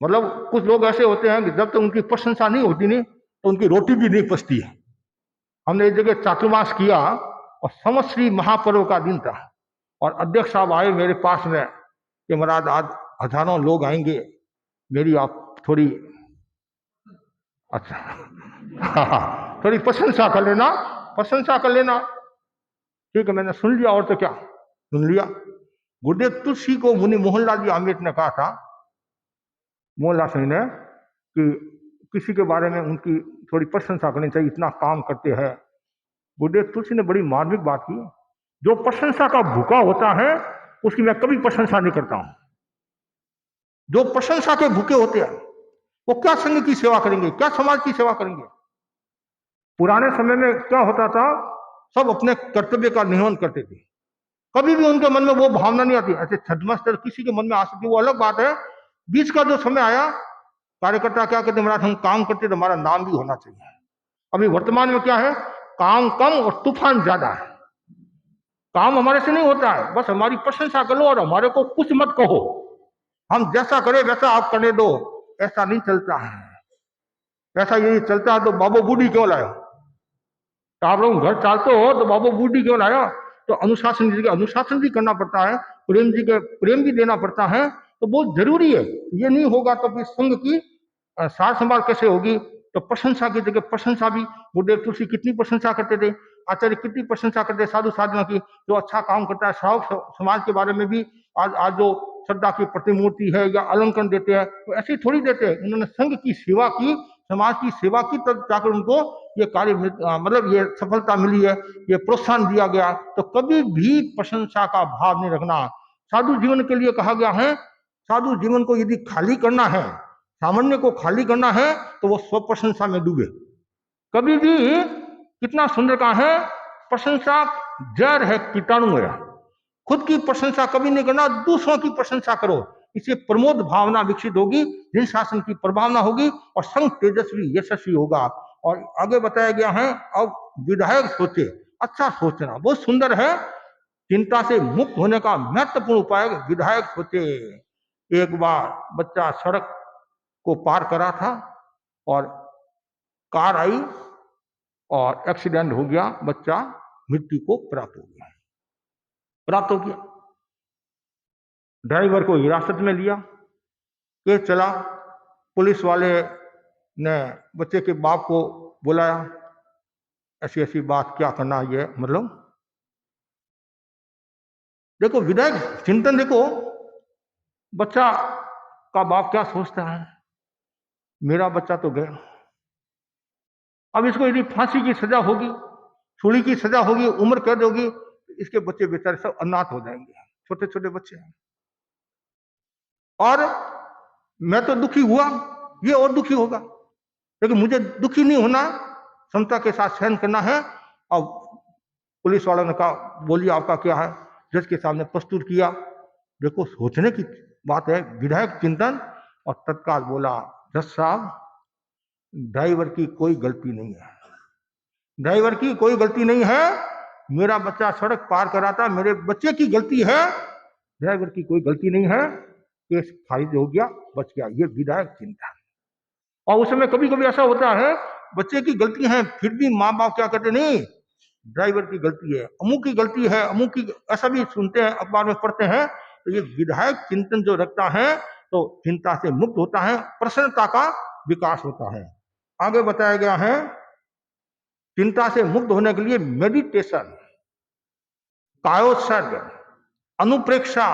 S1: मतलब कुछ लोग ऐसे होते हैं कि जब तक उनकी प्रशंसा नहीं होती नहीं, तो उनकी रोटी भी नहीं पचती है। हमने एक जगह चातुर्मास किया, और संवत्सरी महापर्व का दिन था, और अध्यक्ष साहब आए मेरे पास में कि महाराज आज हजारों लोग आएंगे, मेरी आप थोड़ी, अच्छा हाँ, थोड़ी प्रशंसा कर लेना, प्रशंसा कर लेना। ठीक है, मैंने सुन लिया, और तो क्या, सुन लिया। गुरुदेव तुलसी को मुनि मोहनलाल जी आम्बेड ने कहा था, मोहनलाल सिंह ने, कि किसी के बारे में उनकी थोड़ी प्रशंसा करनी चाहिए, इतना काम करते हैं। गुरुदेव तुलसी ने बड़ी मार्मिक बात की, जो प्रशंसा का भूखा होता है उसकी मैं कभी प्रशंसा नहीं करता हूं। जो प्रशंसा के भूखे होते हैं वो क्या संघ की सेवा करेंगे, क्या समाज की सेवा करेंगे। पुराने समय में क्या होता था, सब अपने कर्तव्य का निर्वहन करते थे, कभी भी उनके मन में वो भावना नहीं आती। ऐसे छदमस्तर किसी के मन में आ सकती, वो अलग बात है। बीच का जो समय आया, कार्यकर्ता क्या कहते, महाराज हम काम करते तो हमारा नाम भी होना चाहिए। अभी वर्तमान में क्या है, काम कम और तूफान ज्यादा है। काम हमारे से नहीं होता है, बस हमारी प्रशंसा करो और हमारे को कुछ मत कहो, हम जैसा करें वैसा आप करने दो। ऐसा नहीं चलता है। ऐसा यही चलता है तो बाबू बूढ़ी क्यों लाया, तो आप लोग घर चालते हो तो बाबू बूढ़ी क्यों लाया। तो अनुशासन जी का अनुशासन भी करना पड़ता है, प्रेम जी के प्रेम भी देना पड़ता है, तो बहुत जरूरी है। ये नहीं होगा तो फिर संघ की सार संभाल कैसे होगी। तो प्रशंसा की जगह प्रशंसा भी, गुरुदेव तुलसी कितनी प्रशंसा करते थे, आचार्य कितनी प्रशंसा करते, साधु साधना की, जो अच्छा काम करता है। श्रावक समाज के बारे में भी आज जो श्रद्धा की प्रतिमूर्ति है या अलंकरण देते हैं, तो ऐसे थोड़ी देते हैं। उन्होंने संघ की सेवा की, समाज की सेवा की, तब जाकर उनको ये कार्य मतलब ये सफलता मिली है, ये प्रोत्साहन दिया गया। तो कभी भी प्रशंसा का भाव नहीं रखना। साधु जीवन के लिए कहा गया है, साधु जीवन को यदि खाली करना है, सामान्य को खाली करना है, तो वो स्व प्रशंसा में डूबे। कभी भी, कितना सुंदर कहा है, प्रशंसा जहर है, कीटाणु है। खुद की प्रशंसा कभी नहीं करना, दूसरों की प्रशंसा करो। इससे प्रमोद भावना विकसित होगी, ऋण शासन की प्रभावना होगी, और संघ तेजस्वी यशस्वी होगा। और आगे बताया गया है, अब विधायक सोचे, अच्छा सोचना बहुत सुंदर है। चिंता से मुक्त होने का महत्वपूर्ण उपाय विधायक होते। एक बार बच्चा सड़क को पार करा था और कार आई और एक्सीडेंट हो गया, बच्चा मृत्यु को प्राप्त हो गया। ड्राइवर को हिरासत में लिया, केस चला। पुलिस वाले ने बच्चे के बाप को बुलाया, ऐसी ऐसी बात, क्या करना ये, मतलब देखो विधायक चिंतन, देखो बच्चा का बाप क्या सोचता है, मेरा बच्चा तो गया, अब इसको यदि फांसी की सजा होगी, छुरी की सजा होगी, उम्र कैद होगी, इसके बच्चे बेचारे सब अनाथ हो जाएंगे, छोटे छोटे बच्चे हैं। और मैं तो दुखी हुआ, ये और दुखी होगा, लेकिन मुझे दुखी नहीं होना, क्षमता के साथ सहन करना है। और पुलिस वालों ने कहा, बोलिए आपका क्या है, जज के सामने प्रस्तुत किया। देखो सोचने की बात है, विधायक चिंतन। और तत्काल बोला, जज साहब ड्राइवर की कोई गलती नहीं है, ड्राइवर की कोई गलती नहीं है, मेरा बच्चा सड़क पार करा था, मेरे बच्चे की गलती है, ड्राइवर की कोई गलती नहीं है, केस खारिज हो गया, बच गया। ये विधायक चिंतन। और उस समय कभी कभी ऐसा होता है, बच्चे की गलती है, फिर भी माँ बाप क्या कहते, नहीं ड्राइवर की गलती है, अमुक की गलती है, अमुक की, ऐसा भी सुनते हैं, अखबार में पढ़ते हैं। तो ये विधायक चिंतन जो रखता है तो चिंता से मुक्त होता है, प्रसन्नता का विकास होता है। आगे बताया गया है, चिंता से मुक्त होने के लिए मेडिटेशन, कायोत्सर्ग, अनुप्रेक्षा,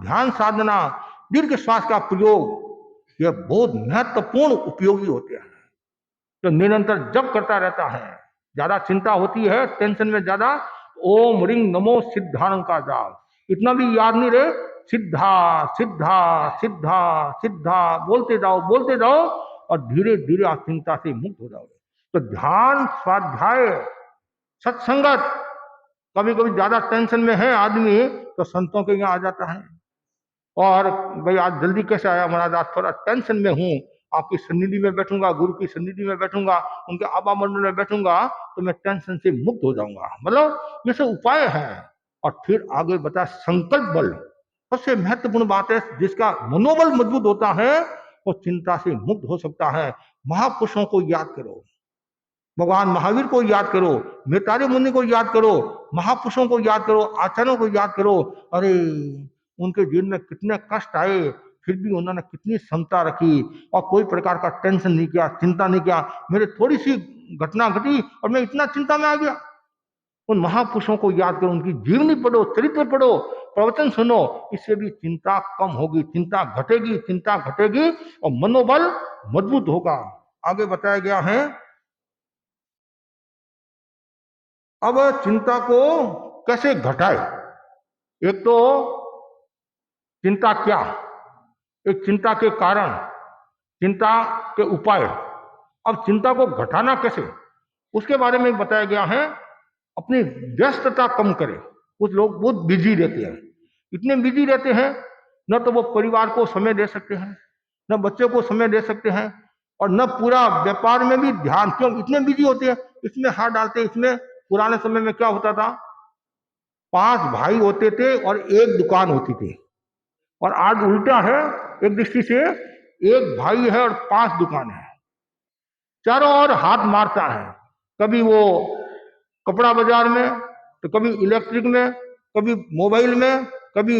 S1: ध्यान साधना, दीर्घ श्वास का प्रयोग, ये बहुत महत्वपूर्ण उपयोगी होते हैं। जो निरंतर जप करता रहता है, ज्यादा चिंता होती है, टेंशन में ज्यादा, ओम रिंग नमो सिद्धारं का जाप, इतना भी याद नहीं रहे, सिद्धा सिद्धा सिद्धा सिद्धा बोलते जाओ और धीरे धीरे आप चिंता से मुक्त हो जाओगे। तो ध्यान, स्वाध्याय, सत्संगत, कभी कभी ज्यादा टेंशन में है आदमी तो संतों के यहाँ आ जाता है, और भाई आज जल्दी कैसे आया महाराज, आज थोड़ा टेंशन में हूँ, आपकी सन्निधि में बैठूंगा, गुरु की सन्निधि में बैठूंगा, उनके आबा मंडल में बैठूंगा तो मैं टेंशन से मुक्त हो जाऊंगा। मतलब ये सब उपाय है। और फिर आगे बता, संकल्प बल सबसे महत्वपूर्ण बात है, जिसका मनोबल मजबूत होता है वो चिंता से मुक्त हो सकता है। महापुरुषों को याद करो, भगवान महावीर को याद करो, मेतारे मुनि को याद करो, महापुरुषों को याद करो, आचार्यों को याद करो। अरे उनके जीवन में कितने कष्ट आए, फिर भी उन्होंने कितनी क्षमता रखी और कोई प्रकार का टेंशन नहीं किया, चिंता नहीं किया। मेरे थोड़ी सी घटना घटी और मैं इतना चिंता में आ गया। उन महापुरुषों को याद करो, उनकी जीवनी पढ़ो, चरित्र पढ़ो, प्रवचन सुनो, इससे भी चिंता कम होगी, चिंता घटेगी और मनोबल मजबूत होगा। आगे बताया गया है, अब चिंता को कैसे घटाए। एक तो चिंता क्या, एक चिंता के कारण, चिंता के उपाय, अब चिंता को घटाना कैसे, उसके बारे में बताया गया है। अपनी व्यस्तता कम करें। कुछ लोग बहुत बिजी रहते हैं, इतने बिजी रहते हैं, न तो वो परिवार को समय दे सकते हैं, न बच्चे को समय दे सकते हैं, और न पूरा व्यापार में भी ध्यान, क्यों इतने बिजी होते हैं, इसमें हाथ डालते। इसमें पुराने समय में क्या होता था, 5 भाई होते थे और एक दुकान होती थी, और आज उल्टा है, एक दृष्टि से एक भाई है और 5 दुकान है, चारों ओर हाथ मारता है, कभी वो कपड़ा बाजार में, तो कभी इलेक्ट्रिक में, कभी मोबाइल में, कभी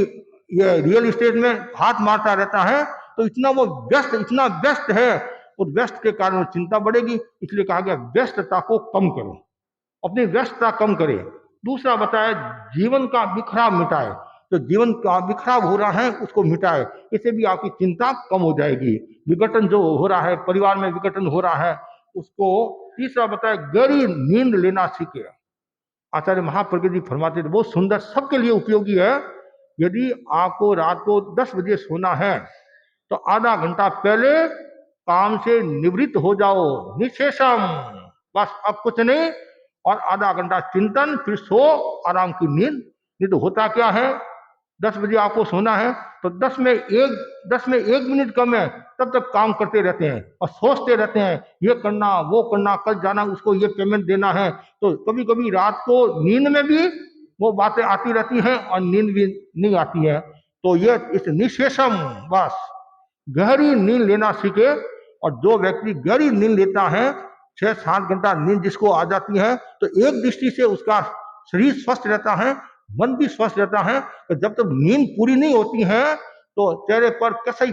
S1: ये रियल एस्टेट में हाथ मारता रहता है। तो इतना वो व्यस्त, इतना व्यस्त है, और व्यस्त के कारण चिंता बढ़ेगी। इसलिए कहा गया व्यस्तता को कम करो, अपनी व्यस्तता कम करे। दूसरा बताया, जीवन का बिखराव मिटाए, तो जीवन का बिखराव हो रहा है उसको मिटाए, इससे भी आपकी चिंता कम हो जाएगी। विघटन जो हो रहा है, परिवार में विघटन हो रहा है, उसको। तीसरा बताया, गहरी नींद लेना सीखे। आचार्य महाप्रज्ञ जी फरमाते थे, बहुत सुंदर, सबके लिए उपयोगी है। यदि आपको रात को 10 बजे सोना है तो आधा घंटा पहले काम से निवृत्त हो जाओ, निशेषम, बस अब कुछ नहीं, और आधा घंटा चिंतन, फिर सो, आराम की नींद। नहीं तो होता क्या है, 10 बजे आपको सोना है तो 10 में 1 मिनट कम है, तब तक काम करते रहते हैं और सोचते रहते हैं, ये करना, वो करना, कल जाना, उसको ये पेमेंट देना है। तो कभी कभी रात को नींद में भी वो बातें आती रहती हैं और नींद भी नहीं आती है। तो ये इस निशेषम, बस गहरी नींद लेना सीखे। और जो व्यक्ति गहरी नींद लेता है, 6-7 घंटा नींद जिसको आ जाती है, तो एक दृष्टि से उसका शरीर स्वस्थ रहता है, मन भी स्वस्थ रहता है। तो जब तक नींद पूरी नहीं होती है तो चेहरे पर कैसा ही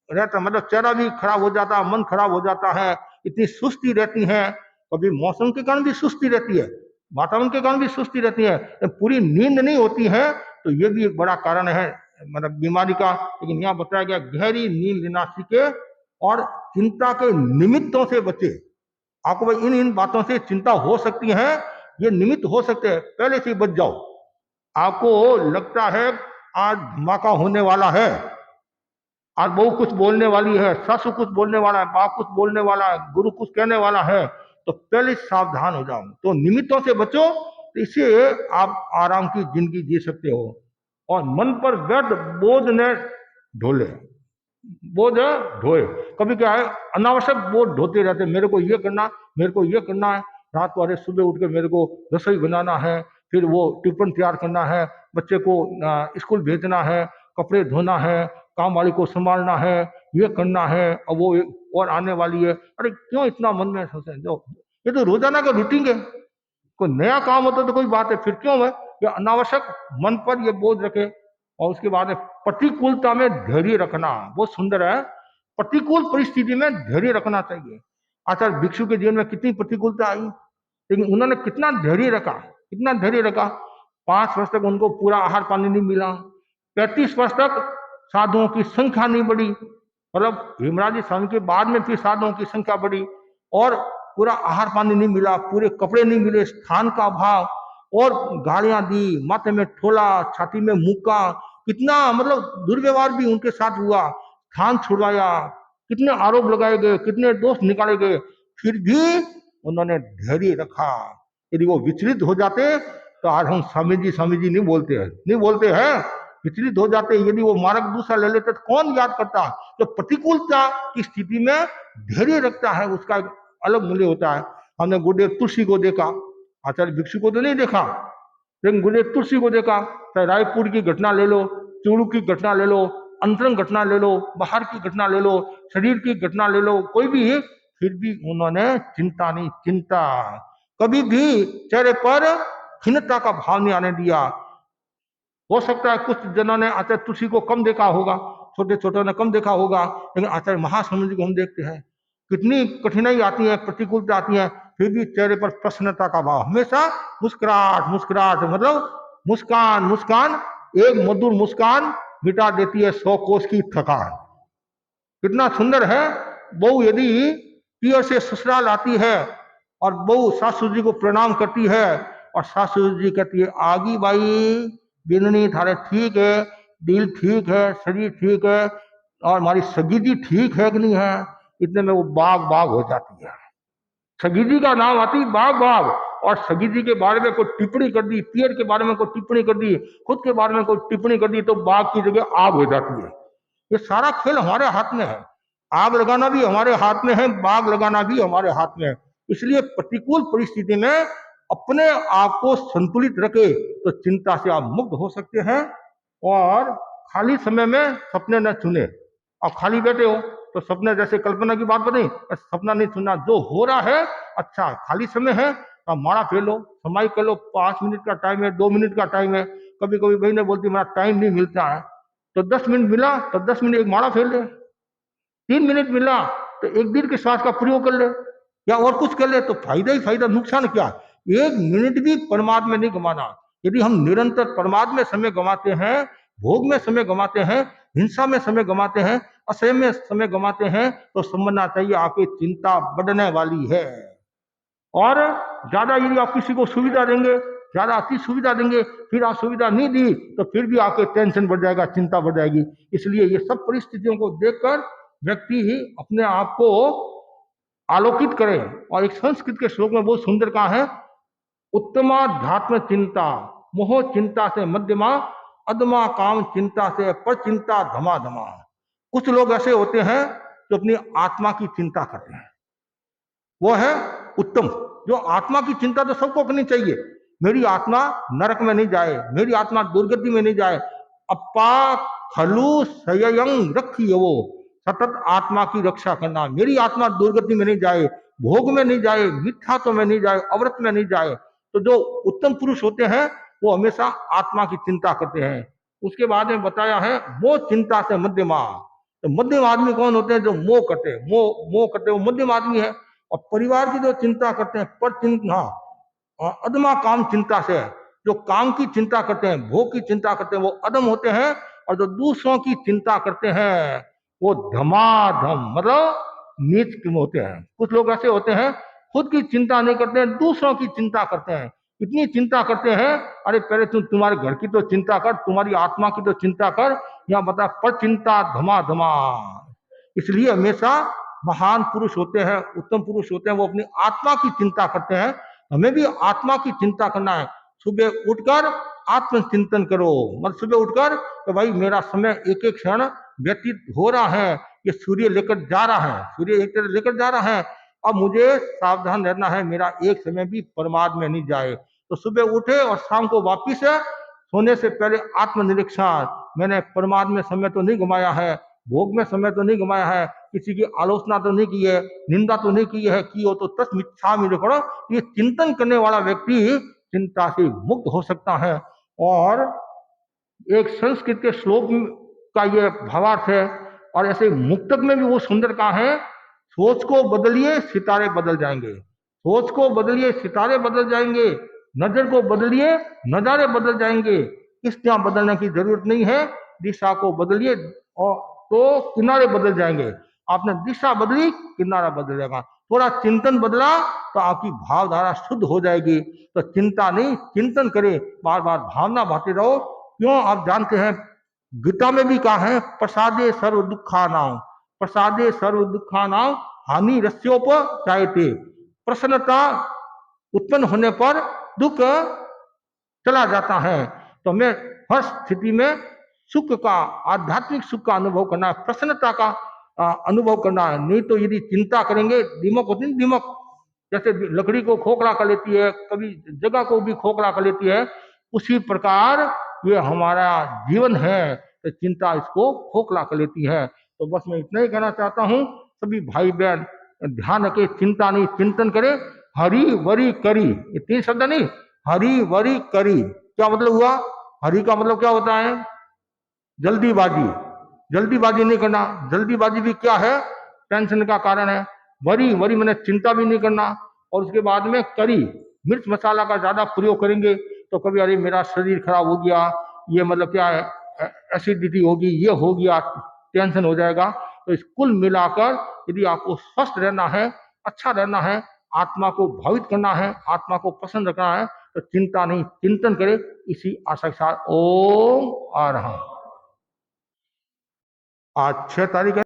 S1: रहता, मतलब चेहरा भी खराब हो जाता है, मन खराब हो जाता है, इतनी सुस्ती रहती है। कभी मौसम के कारण भी सुस्ती रहती है, वातावरण के कारण भी सुस्ती रहती है, जब पूरी नींद नहीं होती है तो ये भी एक बड़ा कारण है मतलब बीमारी का। लेकिन यहाँ बताया गया गहरी नींद लेना सीखे और चिंता के निमित्तों से बचे। आपको भाई इन इन बातों से चिंता हो सकती है, ये निमित्त हो सकते हैं, पहले से बच जाओ। आपको लगता है आज धमाका होने वाला है, आज बहू कुछ बोलने वाली है, सासू कुछ बोलने वाला है, बाप कुछ बोलने वाला है, गुरु कुछ कहने वाला है, तो पहले सावधान हो जाओ। तो निमित्तों से बचो, तो इससे आप आराम की जिंदगी जी सकते हो। और मन पर व्यर्थ बोझ न ढोले, बोझ ढोए। कभी क्या है, अनावश्यक बोझ ढोते रहते, मेरे को ये करना, मेरे को ये करना है, रात को अरे सुबह उठ के मेरे को रसोई बनाना है, फिर वो टिफिन तैयार करना है, बच्चे को स्कूल भेजना है, कपड़े धोना है, काम वाली को संभालना है, ये करना है, और वो और आने वाली है। अरे क्यों इतना मन में सोचते, जो ये तो रोजाना का रूटीन है, कोई नया काम होता तो कोई बात है, फिर क्यों है ये अनावश्यक मन पर ये बोझ रखे। और उसके बाद प्रतिकूलता में धैर्य रखना बहुत सुंदर है। प्रतिकूल परिस्थिति में धैर्य रखना चाहिए। आचार्य भिक्षु के जीवन में कितनी प्रतिकूलता आई, लेकिन उन्होंने कितना धैर्य रखा, कितना धैर्य रखा। 5 वर्ष तक उनको पूरा आहार पानी नहीं मिला, 35 वर्ष तक साधुओं की संख्या नहीं बढ़ी, मतलब हेमराज स्वामी के बाद में फिर साधुओं की संख्या बढ़ी, और पूरा आहार पानी नहीं मिला, पूरे कपड़े नहीं मिले, स्थान का अभाव, और गालियां दी, माथे में ठोला, छाती में मुक्का, कितना मतलब दुर्व्यवहार भी उनके साथ हुआ, स्थान छुड़वाया, कितने आरोप लगाए गए, कितने दोष निकाले गए, फिर भी उन्होंने धैर्य रखा। यदि वो विचलित हो जाते तो आज हम स्वामी जी नहीं बोलते हैं, नहीं बोलते हैं, विचलित हो जाते। यदि वो मार्ग दूसरा ले लेते तो कौन याद करता। तो प्रतिकूलता की स्थिति में धैर्य रखता है, उसका एक अलग मूल्य होता है। हमने गुरुदेव तुलसी को देखा, आचार्य भिक्षु को तो नहीं देखा, लेकिन गुरुदेव तुलसी को देखा। चाहे रायपुर की घटना ले लो, चूरू की घटना ले लो, अंतरंग घटना ले लो, बाहर की घटना ले लो, शरीर की घटना ले लो, कोई भी, फिर भी उन्होंने चिंता नहीं, चिंता कभी भी चेहरे पर खिन्नता का भाव नहीं आने दिया। हो सकता है कुछ जनों ने आचार्य तुलसी को कम देखा होगा, छोटे छोटे ने कम देखा होगा, लेकिन आचार्य महास्वामी जी को हम देखते हैं, कितनी कठिनाई आती है, प्रतिकूलता आती है, फिर भी चेहरे पर प्रसन्नता का भाव, हमेशा मुस्कुराहट, मुस्कुराहट, मतलब मुस्कान, मुस्कान, एक मधुर मुस्कान मिटा देती है 100 कोस की थकान। कितना सुंदर है। बहू यदि पियर से ससुराल आती है और बहू सासू जी को प्रणाम करती है, और सासू जी कहती है आगी बाई बिननी थारे ठीक है, दिल ठीक है, शरीर ठीक है, और हमारी सगीदी ठीक है कि नहीं है, इतने में वो बाग बाग हो जाती है। सगीदी का नाम आती बाग बाग, और सगीदी के बारे में कोई टिप्पणी कर दी, पियर के बारे में कोई टिप्पणी कर दी, खुद के बारे में कोई टिप्पणी कर दी, तो बाग की जगह आग हो जाती है। ये सारा खेल हमारे हाथ में है, आग लगाना भी हमारे हाथ में है, बाग लगाना भी हमारे हाथ में है। इसलिए प्रतिकूल परिस्थिति में अपने आप को संतुलित रखे तो चिंता से आप मुक्त हो सकते हैं। और खाली समय में सपने न चुने। आप खाली बैठे हो तो सपने, जैसे कल्पना की बात बताई, सपना नहीं सुनना, जो हो रहा है अच्छा, खाली समय है तो मारा फेर लो, समाई कर लो, 5 मिनट का टाइम है, 2 मिनट का टाइम है। कभी कभी बहनें बोलती मेरा टाइम नहीं मिलता है, तो 10 मिनट मिला तो 10 मिनट एक मारा फेर ले, 3 मिनट मिला तो एक दिन के श्वास का प्रयोग कर ले, या और कुछ कर ले, तो फायदा ही फायदा, नुकसान क्या। 1 मिनट भी परमात्मा में नहीं गंवाना। यदि हम निरंतर परमात्मा में समय गंवाते हैं, भोग में समय गंवाते हैं, हिंसा में समय गंवाते हैं, असह्य में समय गंवाते हैं, तो समझना चाहिए आपकी चिंता बढ़ने वाली है। और ज्यादा यदि आप किसी को सुविधा देंगे, ज्यादा अति सुविधा देंगे, फिर आप सुविधा नहीं दी तो फिर भी आपके टेंशन बढ़ जाएगा, चिंता बढ़ जाएगी। इसलिए ये सब परिस्थितियों को देखकर व्यक्ति ही अपने आप को आलोकित करे। और एक संस्कृत के श्लोक में बहुत सुंदर कहा है, उत्तमाध्यात्म चिंता मोह चिंता से मध्यमा, अधमा काम चिंता से पर चिंता धमा धमा। कुछ लोग ऐसे होते हैं जो अपनी आत्मा की चिंता करते हैं, वो है उत्तम। जो आत्मा की चिंता तो सबको करनी चाहिए, मेरी आत्मा नरक में नहीं जाए, मेरी आत्मा दुर्गति में नहीं जाए। अपा खलु सयं रखी वो, सतत आत्मा की रक्षा करना, मेरी आत्मा दुर्गति में नहीं जाए, भोग में नहीं जाए, मिथ्या तो में नहीं जाए, अव्रत में नहीं जाए। तो जो उत्तम पुरुष होते हैं वो हमेशा आत्मा की चिंता करते हैं। उसके बाद में बताया है मोह चिंता से मध्यमा। तो मध्यम आदमी कौन होते हैं? जो मोह करते हैं, मोह करते हैं वो मध्यम आदमी है। और परिवार की जो चिंता करते हैं, पर चिंता, अदमा काम चिंता से, जो काम की चिंता करते हैं, भोग की चिंता करते हैं, वो अदम होते हैं। और जो दूसरों की चिंता करते हैं वो धमाधम मतलब नीच होते हैं। कुछ लोग ऐसे होते हैं खुद की चिंता नहीं करते हैं, दूसरों की चिंता करते हैं। इतनी चिंता करते हैं, अरे पहले तुम्हारे घर की तो चिंता कर, तुम्हारी आत्मा की तो चिंता कर, यहाँ बता पर चिंता धमाधमा। इसलिए हमेशा महान पुरुष होते हैं, उत्तम पुरुष होते हैं, वो अपनी आत्मा की चिंता करते हैं। हमें भी आत्मा की चिंता करना है। सुबह उठकर आत्मचिंतन करो, मतलब सुबह उठकर तो भाई मेरा समय एक एक क्षण व्यतीत हो रहा है, ये सूर्य लेकर जा रहा है, सूर्य एक तरह लेकर जा रहा है, अब मुझे सावधान रहना है, मेरा एक समय भी बर्बाद में नहीं जाए। तो सुबह उठे और शाम को वापिस सोने से पहले आत्मनिरीक्षण, मैंने प्रमाद में समय तो नहीं गंवाया है, भोग में समय तो नहीं गंवाया है, किसी की आलोचना तो नहीं की है, निंदा तो नहीं की है, की हो तो तस्मिच्छामि देखो। ये चिंतन करने वाला व्यक्ति चिंता से मुक्त हो सकता है। और एक संस्कृत के श्लोक का ये भावार्थ है। और ऐसे मुक्तक में भी वो सुंदर कहा है, सोच को बदलिए सितारे बदल जाएंगे, सोच को बदलिए सितारे बदल जाएंगे, नजर को बदलिए नजारे बदल जाएंगे। इस यहाँ बदलने की जरूरत नहीं है, दिशा को बदलिए और तो किनारे बदल जाएंगे। आपने दिशा बदली, किनारा बदल जाएगा। थोड़ा चिंतन बदला तो आपकी भावधारा शुद्ध हो जाएगी। तो चिंता नहीं, चिंतन करें, बार बार भावना भाते रहो। क्यों? आप जानते हैं गीता में भी कहा है प्रसादे सर्व दुखा नाम, प्रसादे सर्व दुखा नाम हानि रस्योपजायते। प्रसन्नता उत्पन्न होने पर दुख चला जाता है। तो हमें हर स्थिति में सुख का, आध्यात्मिक सुख का अनुभव करना है, प्रसन्नता का अनुभव करना है। नहीं तो यदि चिंता करेंगे, दिमक होती है, दिमक जैसे लकड़ी को खोखला कर लेती है, कभी जगह को भी खोखला कर लेती है, उसी प्रकार ये हमारा जीवन है, तो चिंता इसको खोखला कर लेती है। तो बस मैं इतना ही कहना चाहता हूँ, सभी भाई बहन ध्यान रखे, चिंता नहीं चिंतन करे। हरि वरी करी, ये तीन शब्द नहीं, हरि वरी करी क्या मतलब हुआ? हरि का मतलब क्या होता है? जल्दीबाजी, जल्दीबाजी नहीं करना। जल्दीबाजी भी क्या है? टेंशन का कारण है। वरी, वरी मैंने चिंता भी नहीं करना। और उसके बाद में करी, मिर्च मसाला का ज्यादा प्रयोग करेंगे तो कभी अरे मेरा शरीर खराब हो गया, ये मतलब क्या है, एसिडिटी होगी, ये हो गया, टेंशन हो जाएगा। तो इस कुल मिलाकर यदि आपको स्वस्थ रहना है, अच्छा रहना है, आत्मा को भावित करना है, आत्मा को पसंद रखना है, तो चिंता नहीं चिंतन करे। इसी आशा के साथ ओम आ रहा। आज 6 तारीख है।